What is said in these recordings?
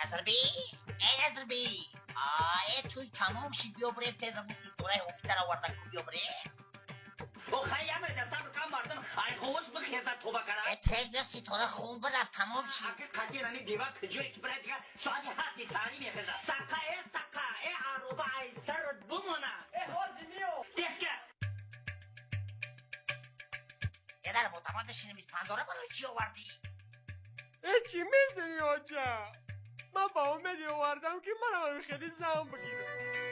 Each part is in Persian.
نظر بی توی تمام شید بیا بریم تیزم سیتوره هفتر آوردن کو بیا بریم او خیلی دستم کم مردم ای خوش بخیزد تو بکرم تیز بیا سیتوره خون برفت تمام شید اگه قدیر همی دیوار پجوری که برای دیگه ساعت هفتی ساری میخیزد سقه ای عروبه ای سرد بمونه ای حوزی میو دیسکه یه در معتمد بشینیم بیست پنداره برای چی آوردی؟ چی میزنی آجا؟ من با اومدی آوردم که منم هم خیلی زمان بگیرم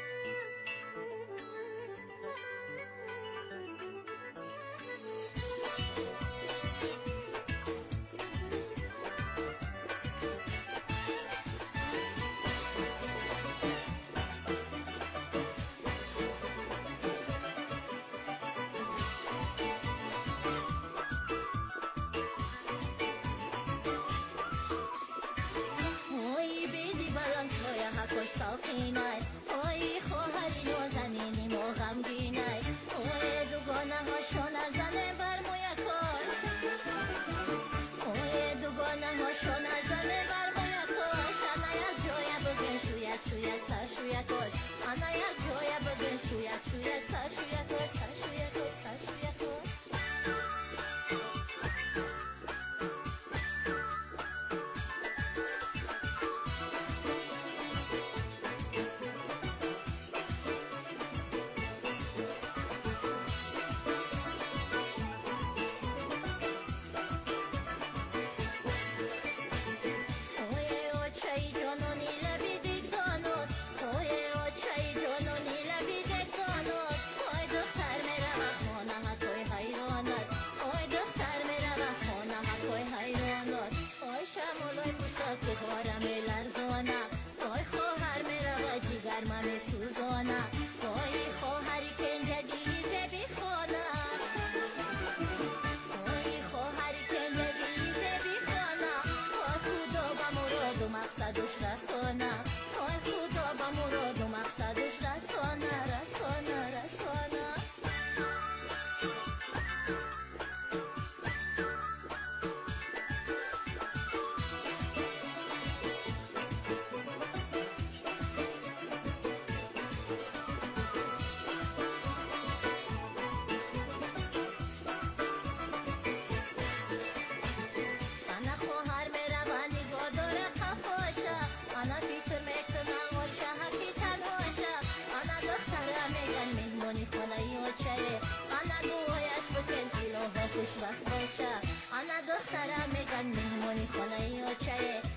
خوشبخت باشه. آنا دخترم میگن مهمونی خونه ای و چه